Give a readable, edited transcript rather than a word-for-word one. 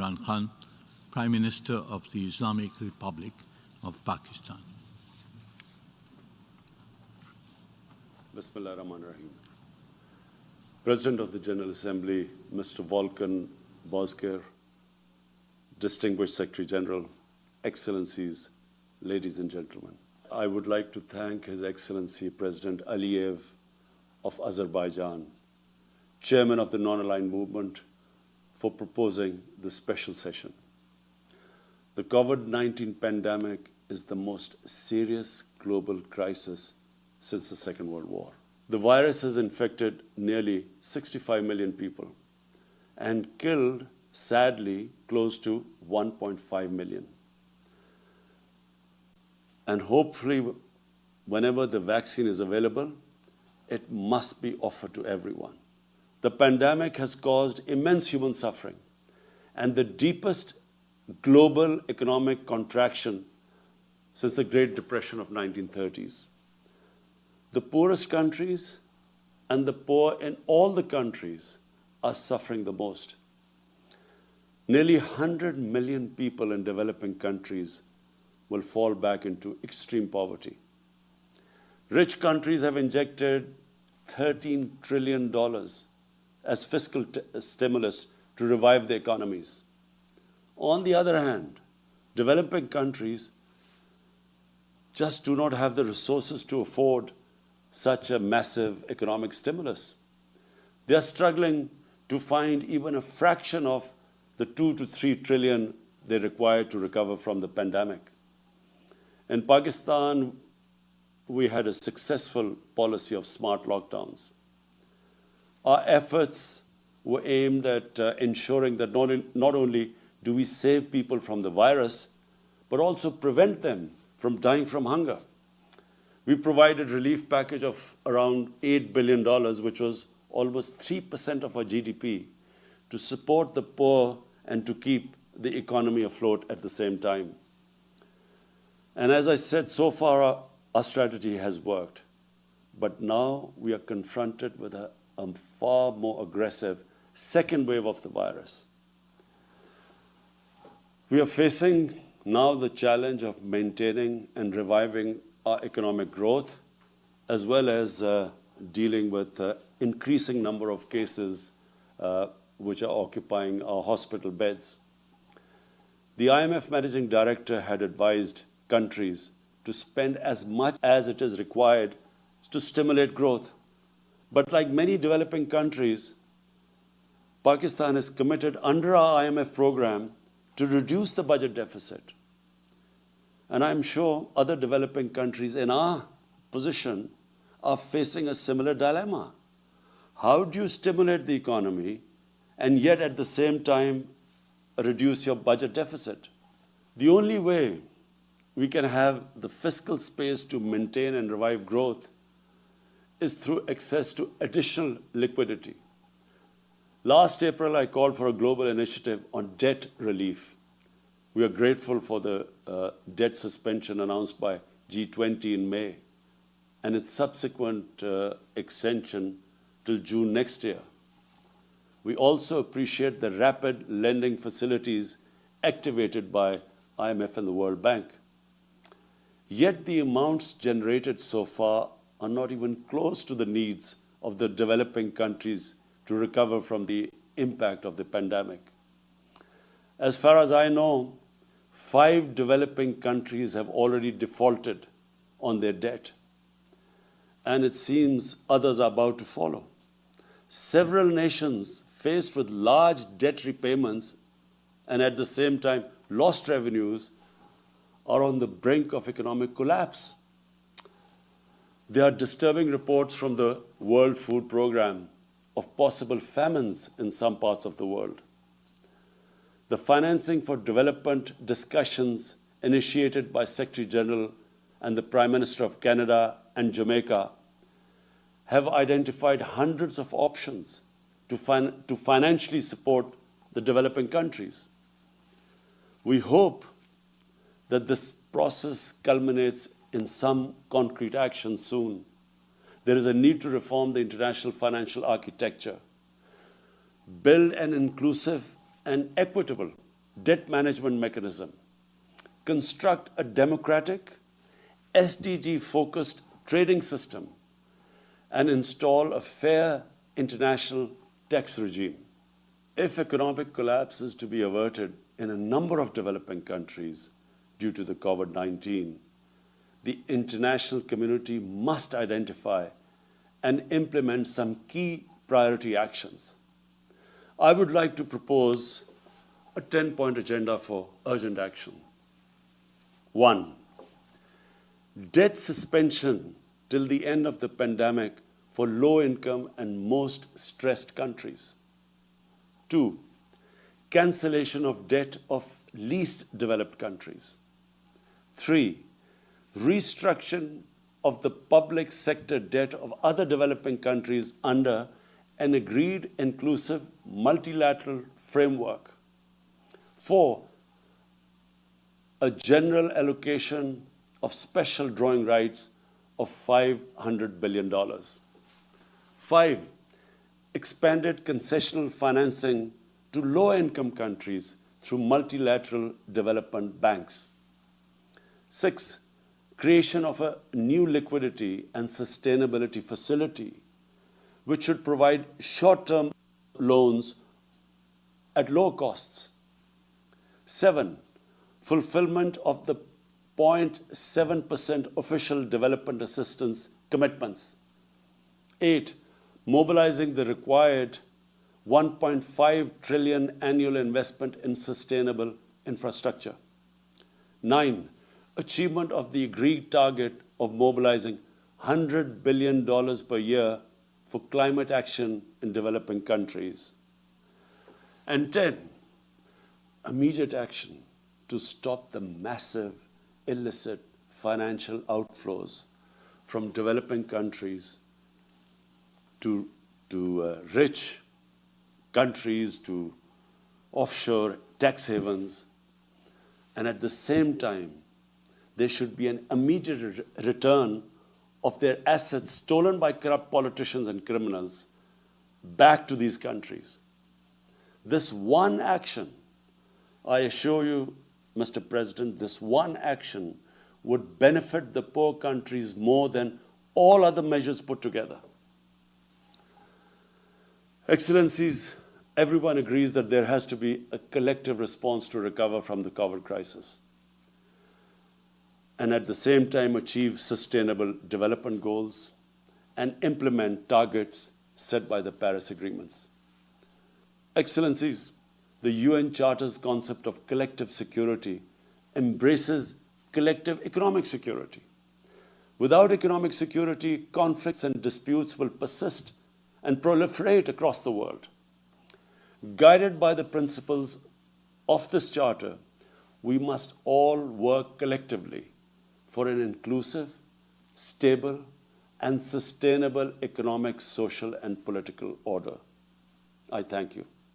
Imran Khan, Prime Minister of the Islamic Republic of Pakistan. Bismillah ar-Rahman ar-Rahim. President of the General Assembly, Mr. Volkan Bozkir, Distinguished Secretary General, Excellencies, ladies and gentlemen. I would like to thank His Excellency President Aliyev of Azerbaijan, Chairman of the Non-Aligned Movement, for proposing this special session. The COVID-19 pandemic is the most serious global crisis since the Second World War. The virus has infected nearly 65 million people and killed, sadly, close to 1.5 million. And hopefully, whenever the vaccine is available, it must be offered to everyone. The pandemic has caused immense human suffering and the deepest global economic contraction since the Great Depression of 1930s. The poorest countries and the poor in all the countries are suffering the most. Nearly 100 million people in developing countries will fall back into extreme poverty. Rich countries have injected $13 trillion as fiscal stimulus to revive their economies. On the other hand, developing countries just do not have the resources to afford such a massive economic stimulus. They are struggling to find even a fraction of the 2 to 3 trillion they require to recover from the pandemic. In Pakistan, we had a successful policy of smart lockdowns. Our efforts were aimed at ensuring that not only do we save people from the virus, but also prevent them from dying from hunger. We provided a relief package of around $8 billion, which was almost 3% of our GDP, to support the poor and to keep the economy afloat at the same time. And as I said, so far our strategy has worked. But now we are confronted with a far more aggressive second wave of the virus. We are facing now the challenge of maintaining and reviving our economic growth, as well as dealing with increasing number of cases which are occupying our hospital beds. The IMF Managing Director had advised countries to spend as much as it is required to stimulate growth. But like many developing countries, Pakistan is committed under our IMF program to reduce the budget deficit. And I'm sure other developing countries in our position are facing a similar dilemma. How do you stimulate the economy and yet at the same time reduce your budget deficit? The only way we can have the fiscal space to maintain and revive growth is through access to additional liquidity. Last April, I called for a global initiative on debt relief. We are grateful for the debt suspension announced by G20 in May and its subsequent extension till June next year. We also appreciate the rapid lending facilities activated by IMF and the World Bank. Yet the amounts generated so far are not even close to the needs of the developing countries to recover from the impact of the pandemic. As far as I know, 5 developing countries have already defaulted on their debt, and it seems others are about to follow. Several nations faced with large debt repayments and at the same time lost revenues are on the brink of economic collapse. There are disturbing reports from the World Food Programme of possible famines in some parts of the world. The financing for development discussions initiated by Secretary General and the Prime Minister of Canada and Jamaica have identified hundreds of options to financially support the developing countries. We hope that this process culminates in some concrete action soon. There is a need to reform the international financial architecture, build an inclusive and equitable debt management mechanism, construct a democratic, SDG-focused trading system, and install a fair international tax regime. If economic collapse is to be averted in a number of developing countries due to the COVID-19, the international community must identify and implement some key priority actions. I would like to propose a 10-point agenda for urgent action. 1. Debt suspension till the end of the pandemic for low-income and most stressed countries. 2. Cancellation of debt of least developed countries. 3. Restructuring of the public sector debt of other developing countries under an agreed inclusive multilateral framework. 4. A general allocation of special drawing rights of $500 billion. 5. Expanded concessional financing to low-income countries through multilateral development banks. 6. Creation of a new liquidity and sustainability facility, which should provide short-term loans at low costs. 7. Fulfillment of the 0.7% official development assistance commitments. 8. Mobilizing the required 1.5 trillion annual investment in sustainable infrastructure. 9. Achievement of the agreed target of mobilizing $100 billion per year for climate action in developing countries. And 10. Immediate action to stop the massive illicit financial outflows from developing countries to rich countries, to offshore tax havens. And at the same time, there should be an immediate return of their assets stolen by corrupt politicians and criminals back to these countries. This one action, I assure you, Mr. President, this one action would benefit the poor countries more than all other measures put together. Excellencies, everyone agrees that there has to be a collective response to recover from the COVID crisis, and at the same time achieve sustainable development goals and implement targets set by the Paris Agreements. Excellencies, the UN Charter's concept of collective security embraces collective economic security. Without economic security, conflicts and disputes will persist and proliferate across the world. Guided by the principles of this Charter, we must all work collectively for an inclusive, stable, and sustainable economic, social, and political order. I thank you.